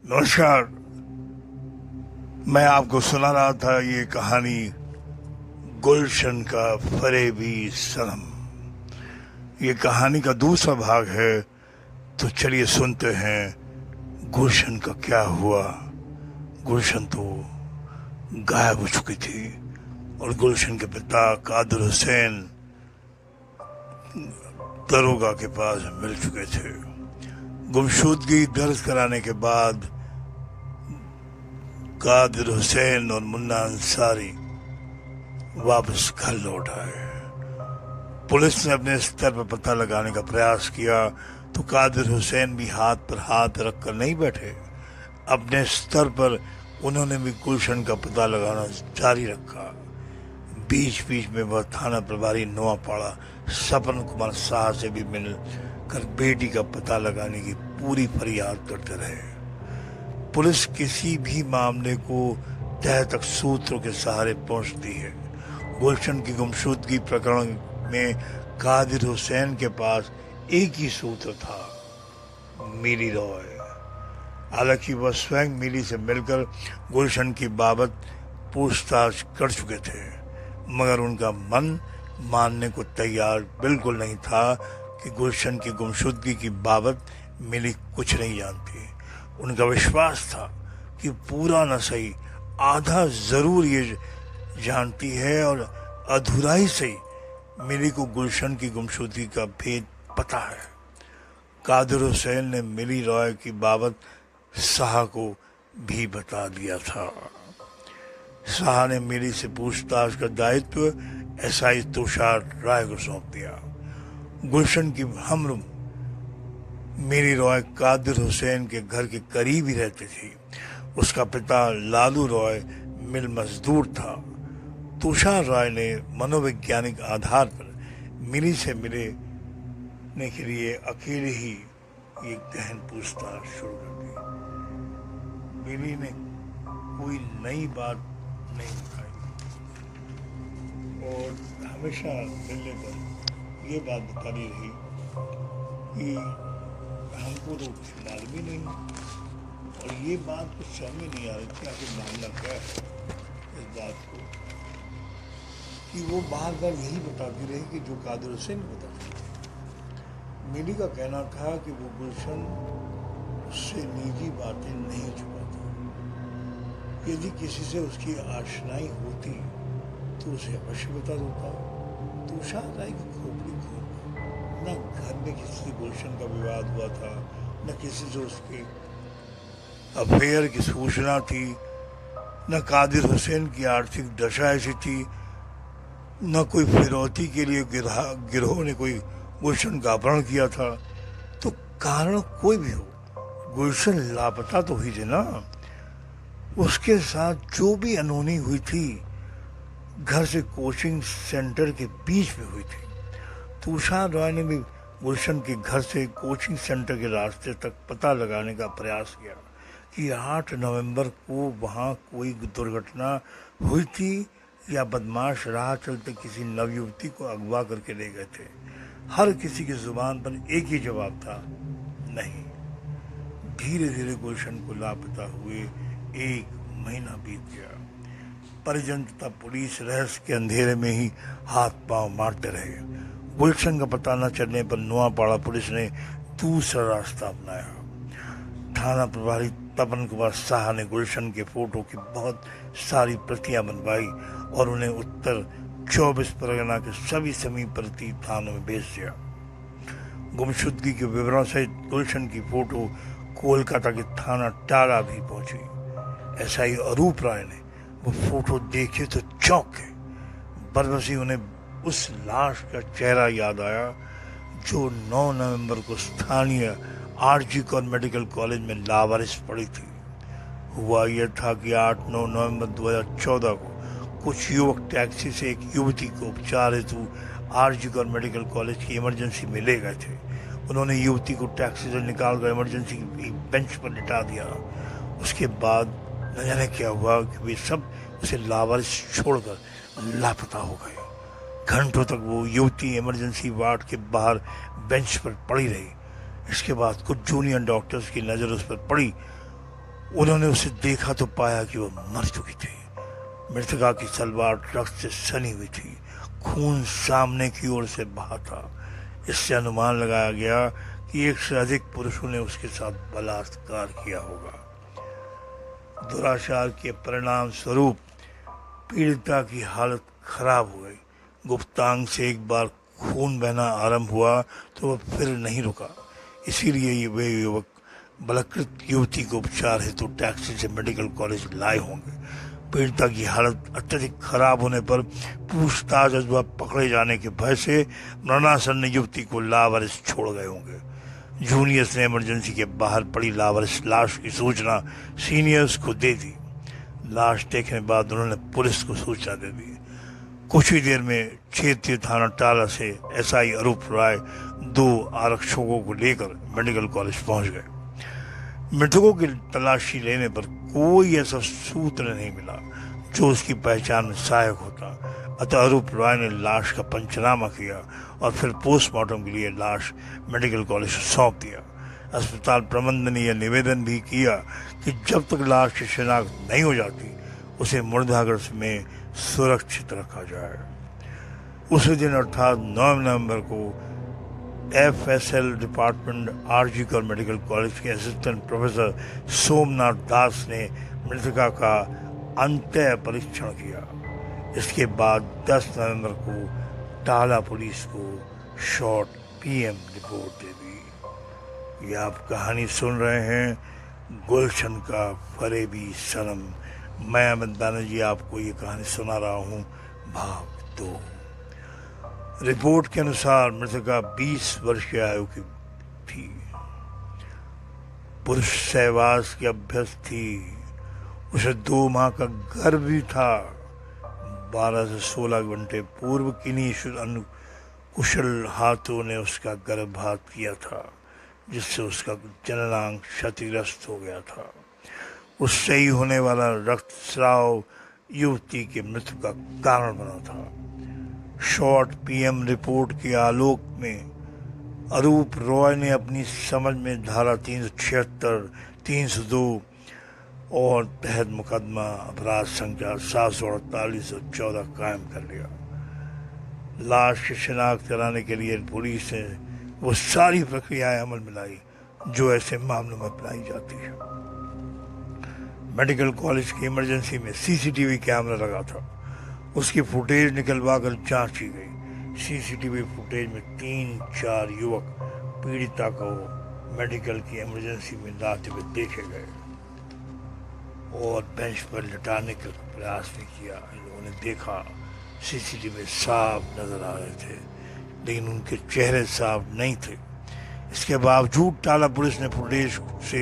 नमस्कार। मैं आपको सुना रहा था ये कहानी गुलशन का फरेबी सनम। ये कहानी का दूसरा भाग है, तो चलिए सुनते हैं गुलशन का क्या हुआ। गुलशन तो गायब हो चुकी थी और गुलशन के पिता कादिर हुसैन दरोगा के पास मिल चुके थे। गुमशुदगी दर्ज कराने के बाद कादिर हुसैन और मुन्ना अंसारी वापस घर लौट आए। पुलिस ने अपने स्तर पर पता लगाने का प्रयास किया तो कादिर हुसैन भी हाथ पर हाथ रखकर नहीं बैठे। अपने स्तर पर उन्होंने भी गुलशन का पता लगाना जारी रखा। बीच बीच में वह थाना प्रभारी नोआपाड़ा सपन कुमार शाह से भी मिलकर बेटी का पता लगाने की पूरी फरियाद करते रहे। पुलिस किसी भी मामले को तह तक सूत्रों के सहारे पहुंचती है। गुलशन की गुमशुदगी प्रकरण में कादिर हुसैन के पास एक ही सूत्र था, मिली रॉय। हालांकि वह स्वयं मिली से मिलकर गुलशन की बाबत पूछताछ कर चुके थे, मगर उनका मन मानने को तैयार बिल्कुल नहीं था कि गुलशन की गुमशुदगी की बाबत मिली कुछ नहीं जानती। उनका विश्वास था कि पूरा न सही आधा जरूर ये जानती है और अधूरा ही सही मिली को गुलशन की गुमशुदगी का भेद पता है। कादिर हुसैन ने मिली रॉय की बाबत शाह को भी बता दिया था। शाह ने मिली से पूछताछ का दायित्व एसआई तुषार राय को सौंप दिया। गुलशन की हमरुम मिली रॉय कादिर हुसैन के घर के करीब ही रहती थी। उसका पिता लालू रॉय मिल मजदूर था। तुषार राय ने मनोवैज्ञानिक आधार पर मिली से मिलने के लिए अकेले ही ये गहन पूछताछ शुरू कर दी। मिली ने कोई नई बात नहीं उठाई और हमेशा मिलने पर ये बात बताती रही कि हमको तो मालूम ही नहीं और ये बात कुछ समझ में नहीं आ रही थी आखिर मामला क्या है इस बात को, कि वो बार बार यही बताती रही कि जो कादिर हुसैन बताती थी। मिली का कहना था कि वो गुलशन उससे निजी बातें नहीं छुपाता। यदि किसी से उसकी आशनाई होती तो उसे अवश्य बता देता। तुषार राय की खोपड़ी खोल न घर में किसी से गुलशन का विवाद हुआ था, न किसी से उसके अफेयर की सूचना थी, न कादिर हुसैन की आर्थिक दशा ऐसी थी, न कोई फिरौती के लिए गिरोह ने कोई गुलशन का अपहरण किया था। तो कारण कोई भी हो, गुलशन लापता तो हुई थी ना। उसके साथ जो भी अनहोनी हुई थी घर से कोचिंग सेंटर के बीच में हुई थी। तुषार राय ने भी गुलशन के घर से कोचिंग सेंटर के रास्ते तक पता लगाने का प्रयास किया कि 8 नवंबर को वहां कोई दुर्घटना हुई थी या बदमाश राह चलते किसी नवयुवती को अगवा करके ले गए थे। हर किसी की जुबान पर एक ही जवाब था, नहीं। धीरे धीरे गुलशन को लापता हुए 1 महीना बीत गया। परिजन तथा पुलिस रहस्य के अंधेरे में ही हाथ पांव मारते रहे। गुलशन का पता न चलने पर नोआपाड़ा पुलिस ने दूसरा रास्ता अपनाया। थाना प्रभारी तपन कुमार शाह ने गुलशन के फोटो की बहुत सारी प्रतियां बनवाई और उन्हें उत्तर 24 परगना के सभी समीपवर्ती थानों में भेज दिया। गुमशुदगी के विवरण सहित गुलशन की फोटो कोलकाता के थाना टाला भी पहुंची। एसआई अरूप राय ने वो फोटो देखे तो चौंक गए। बदमसी उन्हें उस लाश का चेहरा याद आया जो 9 नवंबर को स्थानीय आरजी कौर मेडिकल कॉलेज में लावारिस पड़ी थी। हुआ यह था कि 8-9 नवंबर 2014 को कुछ युवक टैक्सी से एक युवती को उपचार हेतु आरजी कौर मेडिकल कॉलेज की इमरजेंसी में ले गए थे। उन्होंने युवती को टैक्सी से निकालकर इमरजेंसी की बेंच पर लिटा दिया। उसके बाद न जाने क्या हुआ कि वे सब उसे लावारिस छोड़कर लापता हो गए। घंटों तक वो युवती इमरजेंसी वार्ड के बाहर बेंच पर पड़ी रही। इसके बाद कुछ जूनियर डॉक्टर्स की नज़र उस पर पड़ी उन्होंने उसे देखा तो पाया कि वह मर चुकी थी। मृतका की सलवार रक्त से सनी हुई थी, खून सामने की ओर से बहा था। इससे अनुमान लगाया गया कि एक से अधिक पुरुषों ने उसके साथ बलात्कार किया होगा। दुराचार के परिणाम स्वरूप पीड़िता की हालत खराब हो गई। गुप्तांग से एक बार खून बहना आरंभ हुआ तो वह फिर नहीं रुका। इसीलिए वे युवक बलात्कृत युवती को उपचार हेतु टैक्सी से मेडिकल कॉलेज लाए होंगे। पीड़िता की हालत अत्यधिक खराब होने पर पूछताछ अथवा पकड़े जाने के भय से मरणासन्न युवती को लावारिस छोड़ गए होंगे। जूनियर्स ने इमरजेंसी के बाहर पड़ी लावारिस लाश की सूचना सीनियर्स को दे दी। लाश देखने बाद उन्होंने पुलिस को सूचना दे दी। कुछ ही देर में क्षेत्रीय थाना टाला से एसआई अरूप राय 2 आरक्षकों को लेकर मेडिकल कॉलेज पहुंच गए। मृतकों की तलाशी लेने पर कोई ऐसा सूत्र नहीं मिला जो उसकी पहचान में सहायक होता। अतः अरूप राय ने लाश का पंचनामा किया और फिर पोस्टमार्टम के लिए लाश मेडिकल कॉलेज को सौंप दिया। अस्पताल प्रबंधन ने यह निवेदन भी किया कि जब तक लाश की शिनाख्त नहीं हो जाती उसे मुर्दाघर में सुरक्षित रखा जाए। उसी दिन अर्थात 9 नवंबर को FSL डिपार्टमेंट RG कर मेडिकल कॉलेज के असिस्टेंट प्रोफेसर सोमनाथ दास ने मृतका का अंत्यय परीक्षण किया। इसके बाद 10 नवंबर को टाला पुलिस को शॉर्ट PM रिपोर्ट दे दी। ये आप कहानी सुन रहे हैं गुलशन का फरेबी सनम। मैं अमित बैनर्जी आपको ये कहानी सुना रहा हूँ भाग 2। रिपोर्ट के अनुसार मृतका 20 वर्ष की आयु की थी। पुरुष सहवास की अभ्यस्त थी। उसे 2 माह का गर्भ भी था। 12 से 16 घंटे पूर्व किन्हीं अनुकुशल हाथों ने उसका गर्भपात किया था, जिससे उसका जननांग क्षतिग्रस्त हो गया था। उससे ही होने वाला रक्तस्राव युवती की मृत्यु का कारण बना था। शॉर्ट PM रिपोर्ट के आलोक में अरूप रॉय ने अपनी समझ में धारा 376, 302 और तहत मुकदमा अपराध संख्या 748 और 14 कायम कर लिया। लाश की शिनाख्त कराने के लिए पुलिस ने वो सारी प्रक्रियाएं अमल में लाई जो ऐसे मामलों में अपनाई जाती है। मेडिकल कॉलेज की इमरजेंसी में CCTV कैमरा लगा था। उसकी फुटेज निकलवा कर जांच की गई। CCTV फुटेज में 3-4 युवक पीड़िता को मेडिकल की इमरजेंसी में लाते हुए देखे गए और बेंच पर लिटाने का प्रयास भी किया। इन लोगों ने देखा CCTV में साफ नजर आ रहे थे, लेकिन उनके चेहरे साफ नहीं थे। इसके बावजूद टाला पुलिस ने फुटेज से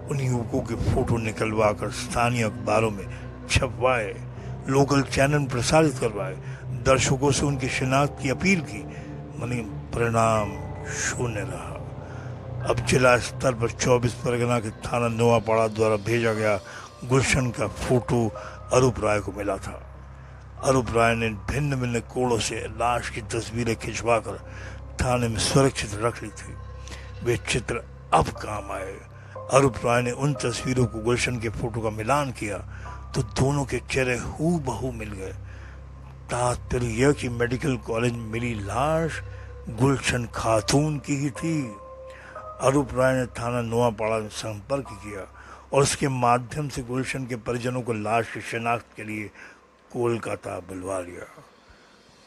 उन युवकों के फोटो निकलवा कर स्थानीय अखबारों में छपवाए, लोकल चैनल प्रसारित करवाए, दर्शकों से उनकी शिनाख्त की अपील की, मगर परिणाम शून्य रहा। अब जिला स्तर पर 24 परगना के थाना नोआपाड़ा द्वारा भेजा गया गुलशन का फोटो अरूप राय को मिला था। अरूप राय ने भिन्न भिन्न कोणों से लाश की तस्वीरें खिंचवाकर थाने में सुरक्षित रख ली थी। वे चित्र अब काम आए। अरूप राय ने उन तस्वीरों को गुलशन के फोटो का मिलान किया तो दोनों के चेहरे हूबहू मिल गए। तात्पर्य यह कि मेडिकल कॉलेज में मिली लाश गुलशन खातून की ही थी। अरूप राय ने थाना नोआपाड़ा में संपर्क किया और उसके माध्यम से गुलशन के परिजनों को लाश की शिनाख्त के लिए कोलकाता बुलवा लिया।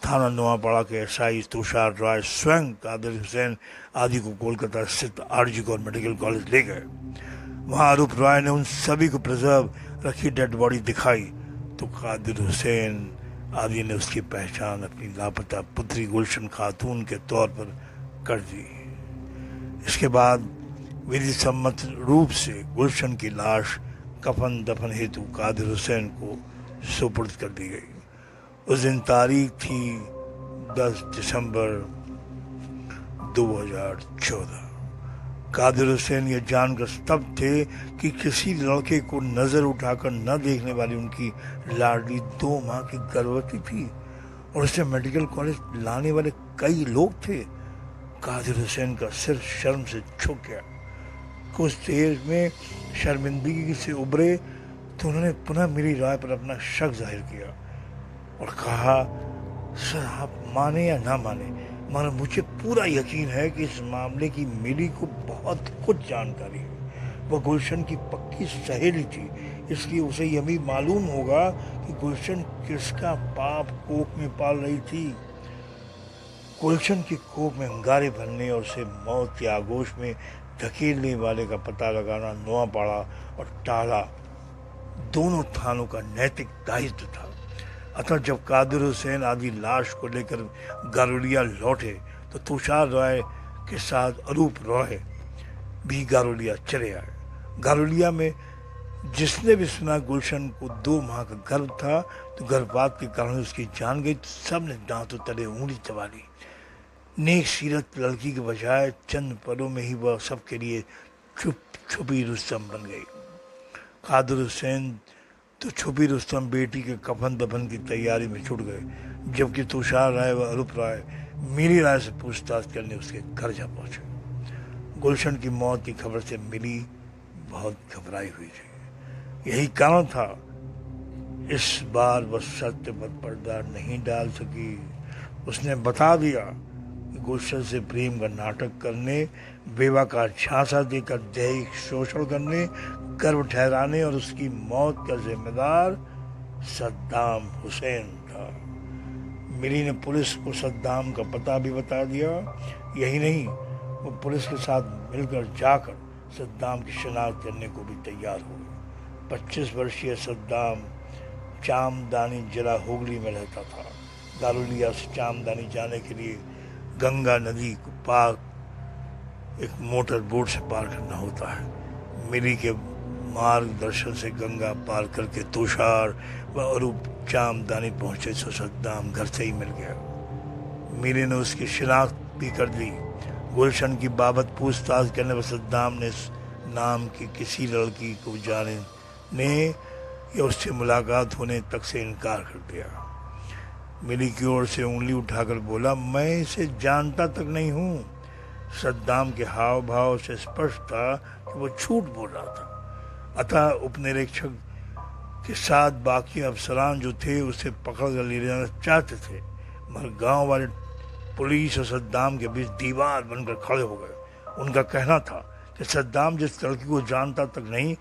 थाना नोआपाड़ा के SI तुषार राय स्वयं कादिर हुसैन आदि को कोलकाता स्थित RG कौर मेडिकल कॉलेज ले गए। वहां अरूप राय ने उन सभी को प्रिजर्व रखी डेड बॉडी दिखाई तो कादिर हुसैन आदि ने उसकी पहचान अपनी लापता पुत्री गुलशन खातून के तौर पर कर दी। इसके बाद विधि सम्मत रूप से गुलशन की लाश कफन दफन हेतु कादिर हुसैन को सुपुर्द कर दी गई। उस दिन तारीख थी 10 दिसंबर 2014। कादिर हुसैन ये जानकर स्तब्ध थे कि किसी लड़के को नजर उठाकर न देखने वाली उनकी लाडली 2 माह की गर्भवती थी और उसे मेडिकल कॉलेज लाने वाले कई लोग थे। कादिर हुसैन का सिर शर्म से झुक गया। कुछ देर में शर्मिंदगी से उभरे तो उन्होंने पुनः मेरी राय पर अपना शक जाहिर किया और कहा, सर आप माने या ना माने, मगर मुझे पूरा यकीन है कि इस मामले की मिली को बहुत कुछ जानकारी है। वह गुलशन की पक्की सहेली थी, इसलिए उसे यह भी मालूम होगा कि गुलशन किसका पाप कोख में पाल रही थी। गुलशन की कोख में अंगारे भरने और उसे मौत के आगोश में धकेलने वाले का पता लगाना नोआपाड़ा और टाला दोनों थानों का नैतिक दायित्व था। अतः जब कादिर हुसैन आदि लाश को लेकर गारुलिया लौटे तो तुषार रॉय के साथ अरूप रॉय भी गारुलिया चले आए। गारुलिया में जिसने भी सुना गुलशन को 2 माह का गर्भ था तो गर्भपात के कारण उसकी जान गई, तो सब ने दांतों तले उंगली दबा ली। नेक सीरत लड़की के बजाय चंद पलों में ही वह सबके लिए छुपी रुस्तम बन गई। कादिर हुसैन तो छुपी रुस्तम बेटी के कफन दफन की तैयारी में छुट गए, जबकि तुषार राय व अरूप राय मीरी राय से पूछताछ करने उसके घर जा पहुंचे। गुलशन की मौत की खबर से मिली बहुत घबराई हुई थी। यही कारण था इस बार वह सत्य पर पर्दा नहीं डाल सकी। उसने बता दिया कि गुलशन से प्रेम का नाटक करने, बेवा का झांसा देकर दैहिक शोषण करने, गर्भ ठहराने और उसकी मौत का जिम्मेदार सद्दाम हुसैन था। मिली ने पुलिस को सद्दाम का पता भी बता दिया। यही नहीं, वो पुलिस के साथ मिलकर जाकर सद्दाम की शिनाख्त करने को भी तैयार हो गए। 25 वर्षीय सद्दाम चामदानी जिला हुगली में रहता था। गारुलिया से चामदानी जाने के लिए गंगा नदी को पार एक मोटर बोट से पार करना होता है। मिली के मार्गदर्शन से गंगा पार करके तुषार व अरूप चामदानी पहुंचे तो सद्दाम घर से ही मिल गया। मिली ने उसकी शिनाख्त भी कर दी। गुलशन की बाबत पूछताछ करने पर सद्दाम ने नाम की किसी लड़की को जानने या उससे मुलाकात होने तक से इनकार कर दिया। मिली की ओर से उंगली उठाकर बोला, मैं इसे जानता तक नहीं हूँ। सद्दाम के हाव भाव से स्पष्ट था कि वो झूठ बोल रहा था। अतः उपनिरीक्षक के साथ बाकी अफसरान जो थे उसे पकड़ कर ले जाना चाहते थे, मगर गांव वाले पुलिस और सद्दाम के बीच दीवार बनकर खड़े हो गए। उनका कहना था कि सद्दाम जिस लड़की को जानता तक नहीं,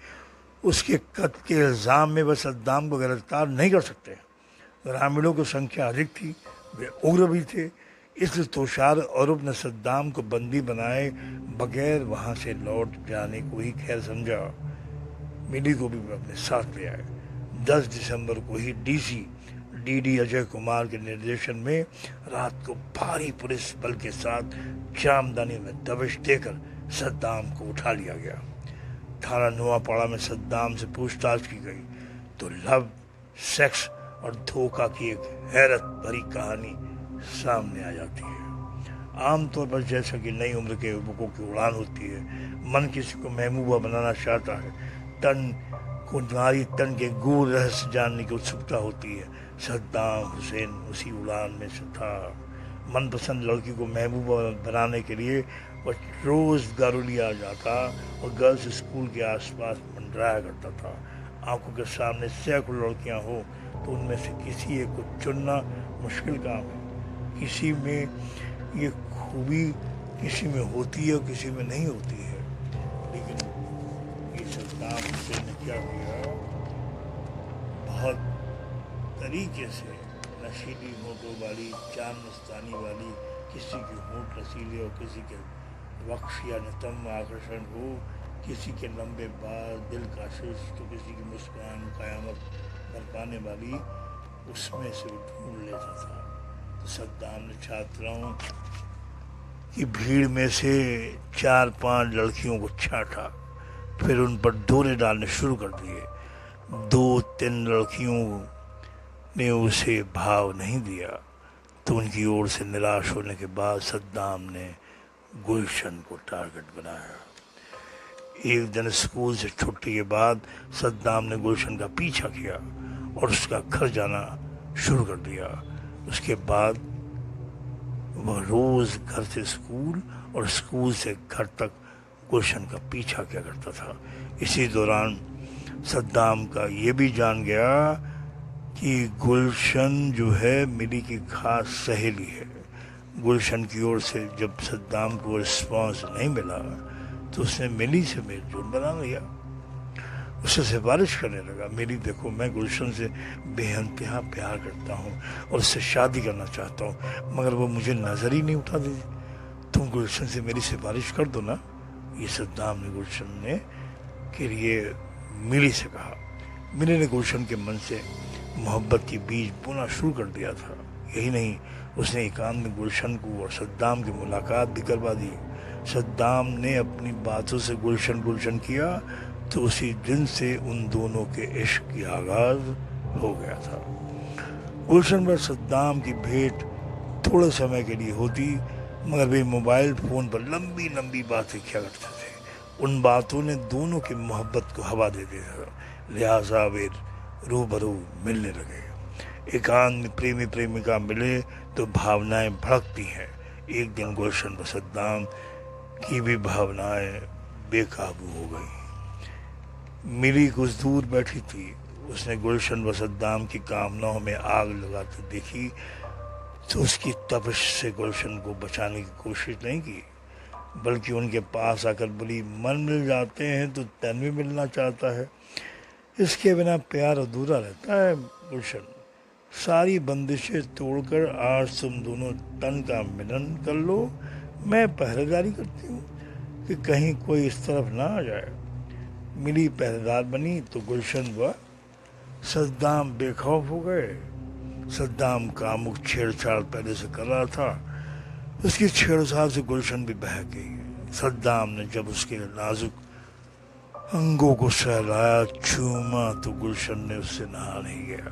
उसके कत्ल के इल्ज़ाम में वह सद्दाम को गिरफ्तार नहीं कर सकते। ग्रामीणों की संख्या अधिक थी, वे उग्र भी थे, इसलिए तुषार अरूप ने सद्दाम को बंदी बनाए बगैर वहां से लौट जाने को ही खैर समझा। मिली को भी अपने साथ ले आए। 10 दिसंबर को ही डीडी अजय कुमार के निर्देशन में रात को भारी पुलिस बल के साथ चामदानी में दबिश देकर सद्दाम को उठा लिया गया। थाना नोआपाड़ा में सद्दाम से पूछताछ की गई तो लव, सेक्स और धोखा की एक हैरत भरी कहानी सामने आ जाती है। आमतौर पर जैसा कि नई उम्र के युवकों की उड़ान होती है, मन किसी को महबूबा बनाना चाहता है, तन को नारी तन के गूढ़ रहस्य जानने की उत्सुकता होती है। सद्दाम हुसैन उसी उड़ान में से था। मनपसंद लड़की को महबूबा बनाने के लिए वह रोज गारुलिया जाता और गर्ल्स स्कूल के आसपास मंडराया करता था। आंखों के सामने सैकड़ों लड़कियां हो तो उनमें से किसी एक को चुनना मुश्किल काम है। किसी में ये खूबी किसी में होती है और किसी में नहीं होती है। लेकिन ये सद्दाम हुसैन ने क्या किया, बहुत तरीके से नशीली होठों वाली, चांद मस्तानी वाली, किसी के होंठ रसीले और किसी के वक्ष या नितंब आकर्षण हो, किसी के लंबे बाल, दिल का शिश, तो किसी की मुस्कान कयामत बरपाने वाली, उसमें से वो ढूंढ लेता था। तो सद्दाम ने छात्राओं की भीड़ में से 4-5 लड़कियों को छांटा, फिर उन पर दौरे डालने शुरू कर दिए। 2-3 लड़कियों ने उसे भाव नहीं दिया तो उनकी ओर से निराश होने के बाद सद्दाम ने गुलशन को टारगेट बनाया। एक दिन स्कूल से छुट्टी के बाद सद्दाम ने गुलशन का पीछा किया और उसका घर जाना शुरू कर दिया। उसके बाद वह रोज घर से स्कूल और स्कूल से घर तक गुलशन का पीछा किया करता था। इसी दौरान सद्दाम का ये भी जान गया कि गुलशन जो है मिली की खास सहेली है। गुलशन की ओर से जब सद्दाम को रिस्पॉन्स नहीं मिला तो उसने मिली से मेलजोल बना लिया, उससे सिफारिश करने लगा। मेरी देखो, मैं गुलशन से बेइंतहा प्यार करता हूँ और उससे शादी करना चाहता हूँ, मगर वो मुझे नज़र ही नहीं उठा देती। तुम गुलशन से मेरी सिफारिश कर दो ना। ये सद्दाम ने गुलशन ने के लिए मिली से कहा। मिली ने गुलशन के मन से मोहब्बत के बीज बोना शुरू कर दिया था। यही नहीं, उसने एकांत में गुलशन को और सद्दाम की मुलाकात भी करवा दी। सद्दाम ने अपनी बातों से गुलशन गुलशन किया तो उसी दिन से उन दोनों के इश्क की आगाज हो गया था। गुलशन पर सद्दाम की भेंट थोड़े समय के लिए होती, मगर वे मोबाइल फ़ोन पर लंबी लंबी बातें किया करते थे। उन बातों ने दोनों की मोहब्बत को हवा दे दिया, लिहाजा वे रूबरू मिलने लगे। एकांत में प्रेमी प्रेमिका मिले तो भावनाएं भड़कती हैं। एक दिन गुलशन व सद्दाम की भी भावनाएं बेकाबू हो गई। मिली कुछ दूर बैठी थी। उसने गुलशन व सद्दाम की कामनाओं में आग लगाते देखी तो उसकी तपिश से गुलशन को बचाने की कोशिश नहीं की, बल्कि उनके पास आकर बोली, मन मिल जाते हैं तो तन भी मिलना चाहता है, इसके बिना प्यार अधूरा रहता है। गुलशन, सारी बंदिशें तोड़कर आज तुम दोनों तन का मिलन कर लो। मैं पहरेदारी करती हूँ कि कहीं कोई इस तरफ ना आ जाए। मिली पहरेदार बनी तो गुलशन व सद्दाम बेखौफ हो गए। सद्दाम कामुक छेड़छाड़ पहले से कर रहा था, उसकी छेड़छाड़ से गुलशन भी बहक गई। सद्दाम ने जब उसके नाजुक अंगों को सहलाया, चूमा तो गुलशन ने उससे नहा नहीं गया।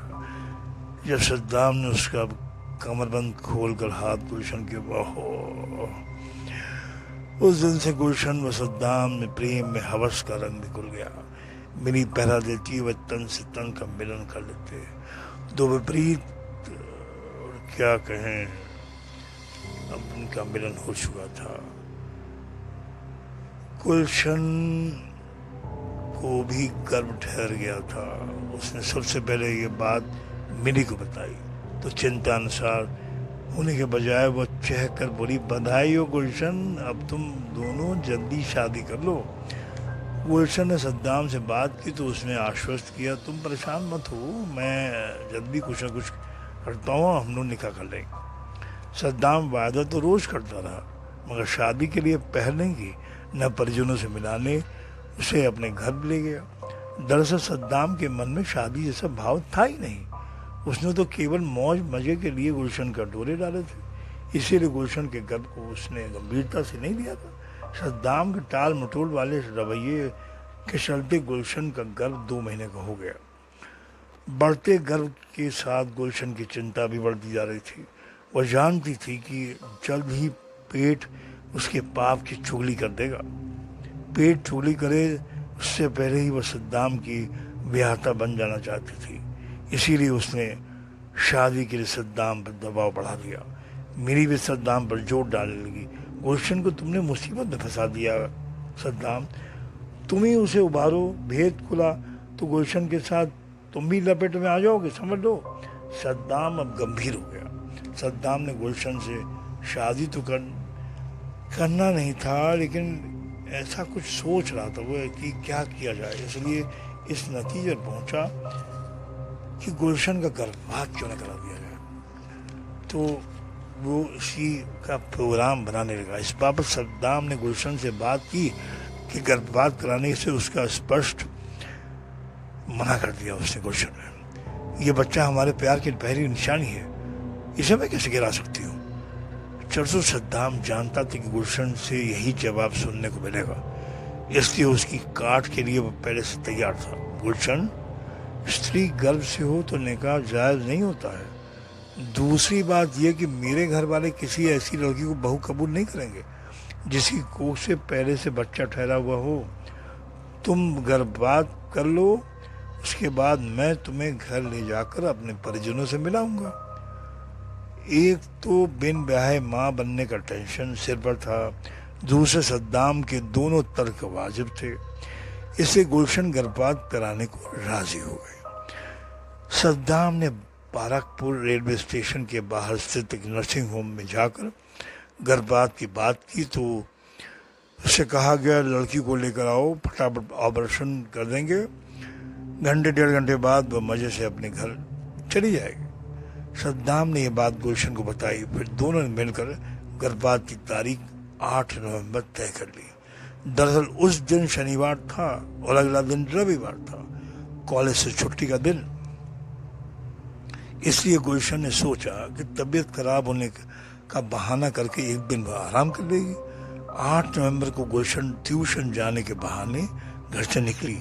जब सद्दाम ने उसका कमरबंद खोलकर हाथ गुलशन के उस दिन से गुलशन व सद्दाम में प्रेम में हवस का रंग निकल गया। मिली पहरा देती, वह तन से तन का मिलन कर लेते। दो विपरीत क्या कहें, अब उनका मिलन हो चुका था। गुलशन को भी गर्व ठहर गया था। उसने सबसे पहले ये बात मिली को बताई तो चिंता अनुसार होने के बजाय वो चह कर बोली, बधाई हो गुलशन, अब तुम दोनों जल्दी शादी कर लो। गुलशन ने सद्दाम से बात की तो उसने आश्वस्त किया, तुम परेशान मत हो, मैं जल्दी कुछ न कुछ करता हूँ, हम लोग निकाह कर लेंगे। सद्दाम वादा तो रोज़ करता रहा, मगर शादी के लिए पहल नहीं की, न परिजनों से मिलाने उसे अपने घर ले गया। दरअसल सद्दाम के मन में शादी जैसा भाव था ही नहीं। उसने तो केवल मौज मजे के लिए गुलशन का डोरे डाले थे, इसीलिए गुलशन के गर्व को उसने गंभीरता से नहीं लिया था। सद्दाम के टाल मटोल वाले रवैये के चलते गुलशन का गर्व 2 महीने का हो गया। बढ़ते गर्व के साथ गुलशन की चिंता भी बढ़ती जा रही थी। वह जानती थी कि जल्द ही पेट उसके पाप की चुगली कर देगा। पेट चुगली करे उससे पहले ही वह सद्दाम की ब्याहता बन जाना चाहती थी, इसीलिए उसने शादी के लिए सद्दाम पर दबाव बढ़ा दिया। मेरी भी सद्दाम पर जोर डालने लगी, गुलशन को तुमने मुसीबत में फंसा दिया सद्दाम, तुम ही उसे उबारो, भेद खुला तो गुलशन के साथ तुम भी लपेट में आ जाओगे, समझ लो। सद्दाम अब गंभीर हो गया। सद्दाम ने गुलशन से शादी तो करना नहीं था, लेकिन ऐसा कुछ सोच रहा था वो कि क्या किया जाए, इसलिए इस नतीजे पर पहुंचा कि गुलशन का गर्भपात क्यों न करा दिया जाए। तो वो इसी का प्रोग्राम बनाने लगा। इस बाबत सद्दाम ने गुलशन से बात की कि गर्भपात कराने से उसका स्पष्ट मना कर दिया उसने गुलशन ने। ये बच्चा हमारे प्यार की पहली निशानी है, इसे मैं कैसे गिरा सकती हूँ। चरसों सद्दाम जानता था कि गुलशन से यही जवाब सुनने को मिलेगा, इसलिए उसकी काट के लिए वो पहले से तैयार था। गुलशन, स्त्री गर्भ से हो तो निकाह जायज़ नहीं होता है। दूसरी बात यह कि मेरे घर वाले किसी ऐसी लड़की को बहू कबूल नहीं करेंगे जिसकी कोख से पहले से बच्चा ठहरा हुआ हो। तुम गर्भपात कर लो, उसके बाद मैं तुम्हें घर ले जाकर अपने परिजनों से मिलाऊंगा। एक तो बिन ब्याहे माँ बनने का टेंशन सिर पर था, दूसरे सद्दाम के दोनों तर्क वाजिब थे। इसे गुलशन गर्भपात कराने को राजी हो गए। सद्दाम ने बारकपुर रेलवे स्टेशन के बाहर स्थित एक नर्सिंग होम में जाकर गर्भपात की बात की तो उससे कहा गया लड़की को लेकर आओ, फटाफट ऑपरेशन कर देंगे, घंटे 1.5 घंटे बाद वह मजे से अपने घर चली जाएगी। सद्दाम ने यह बात गुलशन को बताई। फिर दोनों ने मिलकर गर्भपात की तारीख 8 नवंबर तय कर ली। दरअसल उस दिन शनिवार था और अगला दिन रविवार था, कॉलेज से छुट्टी का दिन। इसलिए गुलशन ने सोचा कि तबीयत खराब होने का बहाना करके एक दिन वह आराम कर लेगी। 8 नवंबर को गुलशन ट्यूशन जाने के बहाने घर से निकली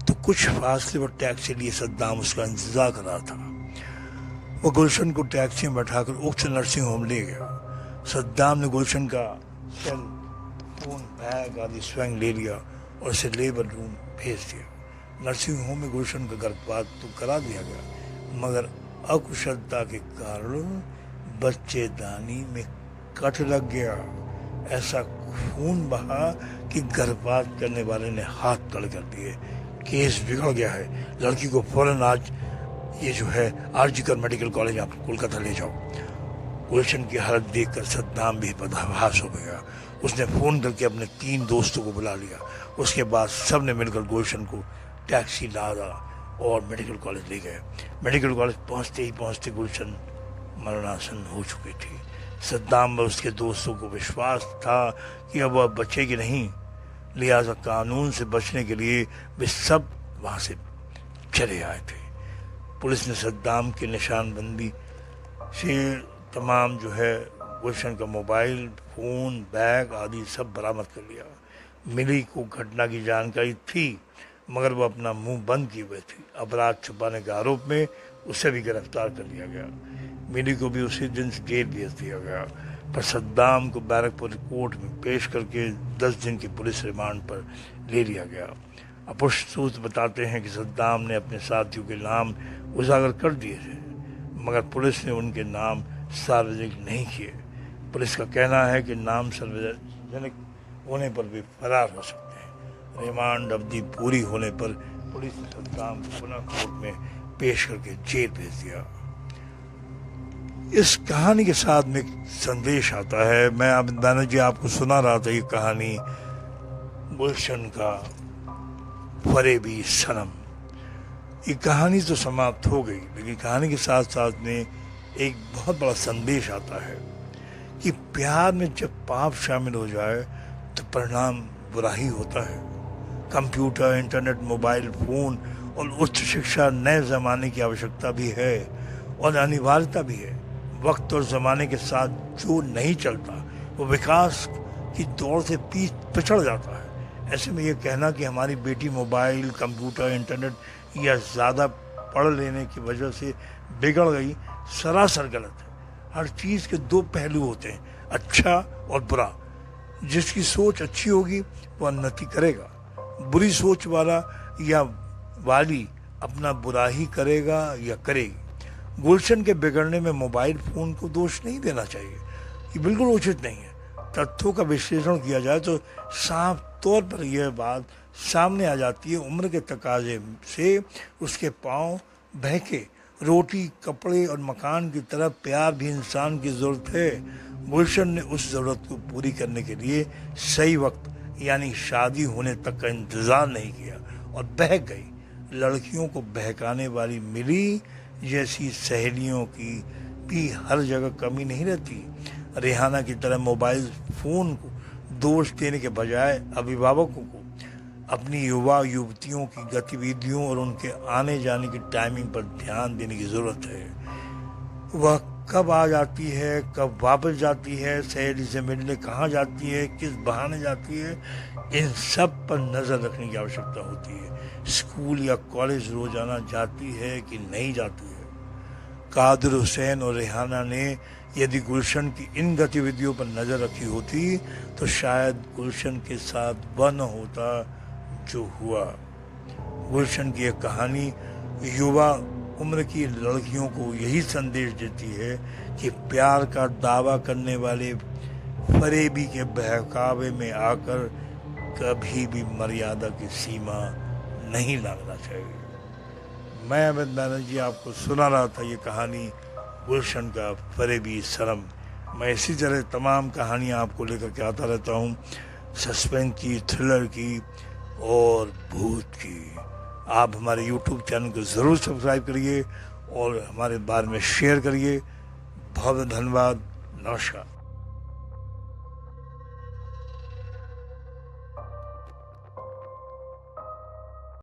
तो कुछ फासले पर टैक्सी लिए सद्दाम उसका इंतजार कर रहा था। वह गुलशन को टैक्सी में बैठाकर उक्त नर्सिंग होम ले गया। सद्दाम ने गुलशन का सेल फोन, बैग आदि स्वयं ले लिया और उसे लेबर रूम भेज दिया। नर्सिंग होम में गुलशन का गर्भपात तो करा दिया गया, मगर अकुशलता के कारण बच्चेदानी में कट लग गया। ऐसा खून बहा कि गर्भपात करने वाले ने हाथ कड़ कर दिए। केस बिगड़ गया है। लड़की को फौरन आज ये जो है आरजीकर मेडिकल कॉलेज आप कोलकाता ले जाओ। गुलशन की हालत देखकर सद्दाम भी बदहवास हो गया। उसने फ़ोन करके अपने 3 दोस्तों को बुला लिया। उसके बाद सब ने मिलकर गुलशन को टैक्सी लादा और मेडिकल कॉलेज ले गए। मेडिकल कॉलेज पहुंचते गुलशन मरणासन हो चुकी थी। सद्दाम व उसके दोस्तों को विश्वास था कि अब वह बचेगी नहीं, लिहाजा कानून से बचने के लिए वे सब वहाँ से चले आए थे। पुलिस ने सद्दाम की निशानबंदी से तमाम जो है गुलशन का मोबाइल, फ़ोन, बैग आदि सब बरामद कर लिया। मिली को घटना की जानकारी थी, मगर वह अपना मुंह बंद किए हुए थी। अपराध छुपाने के आरोप में उसे भी गिरफ्तार कर लिया गया। मिली को भी उसी दिन से जेल भेज दिया गया, पर सद्दाम को बैरकपुर कोर्ट में पेश करके 10 दिन की पुलिस रिमांड पर ले लिया गया। अपुष्ट सूत्र बताते हैं कि सद्दाम ने अपने साथियों के नाम उजागर कर दिए थे, मगर पुलिस ने उनके नाम सार्वजनिक नहीं किए। पुलिस का कहना है कि नाम सार्वजनिक होने पर भी फरार हो सकते हैं। रिमांड अवधि पूरी होने पर पुलिस ने सद्दाम को पुनः कोर्ट में पेश करके जेल भेज दिया। इस कहानी के साथ में एक संदेश आता है। मैंने जी आपको सुना रहा था ये कहानी गुलशन का फरेबी सनम। ये कहानी तो समाप्त हो गई, लेकिन कहानी के साथ साथ में एक बहुत बड़ा संदेश आता है कि प्यार में जब पाप शामिल हो जाए तो परिणाम बुरा ही होता है। कंप्यूटर, इंटरनेट, मोबाइल फ़ोन और उच्च शिक्षा नए ज़माने की आवश्यकता भी है और अनिवार्यता भी है। वक्त और ज़माने के साथ जो नहीं चलता वो विकास की दौड़ से पिछड़ जाता है। ऐसे में ये कहना कि हमारी बेटी मोबाइल, कंप्यूटर, इंटरनेट या ज़्यादा पढ़ लेने की वजह से बिगड़ गई, सरासर गलत है। हर चीज़ के 2 पहलू होते हैं, अच्छा और बुरा। जिसकी सोच अच्छी होगी वह उन्नति करेगा, बुरी सोच वाला या वाली अपना बुरा ही करेगा या करेगी। गुलशन के बिगड़ने में मोबाइल फ़ोन को दोष नहीं देना चाहिए, ये बिल्कुल उचित नहीं है। तथ्यों का विश्लेषण किया जाए तो साफ तौर पर यह बात सामने आ जाती है, उम्र के तकाजे से उसके पांव बहके। रोटी, कपड़े और मकान की तरह प्यार भी इंसान की ज़रूरत है। गुलशन ने उस ज़रूरत को पूरी करने के लिए सही वक्त यानी शादी होने तक का इंतज़ार नहीं किया और बहक गई। लड़कियों को बहकाने वाली मिली जैसी सहेलियों की भी हर जगह कमी नहीं रहती। रेहाना की तरह मोबाइल फ़ोन को दोष देने के बजाय अभिभावकों को अपनी युवा युवतियों की गतिविधियों और उनके आने जाने की टाइमिंग पर ध्यान देने की ज़रूरत है। वह कब आ जाती है, कब वापस जाती है, सहेली से मिलने कहाँ जाती है, किस बहाने जाती है, इन सब पर नज़र रखने की आवश्यकता होती है। स्कूल या कॉलेज रोजाना जाती है कि नहीं जाती है। कादिर हुसैन और रेहाना ने यदि गुलशन की इन गतिविधियों पर नज़र रखी होती तो शायद गुलशन के साथ वह न होता जो हुआ। गुलशन की एक कहानी युवा उम्र की लड़कियों को यही संदेश देती है कि प्यार का दावा करने वाले फरेबी के बहकावे में आकर कभी भी मर्यादा की सीमा नहीं लांघना चाहिए। मैं अमित बैनर्जी आपको सुना रहा था ये कहानी गुलशन का फरेबी सनम। मैं इसी तरह तमाम कहानियाँ आपको लेकर के आता रहता हूँ, सस्पेंस की, थ्रिलर की और भूत की। आप हमारे YouTube चैनल को ज़रूर सब्सक्राइब करिए और हमारे बारे में शेयर करिए। बहुत धन्यवाद। नमस्कार।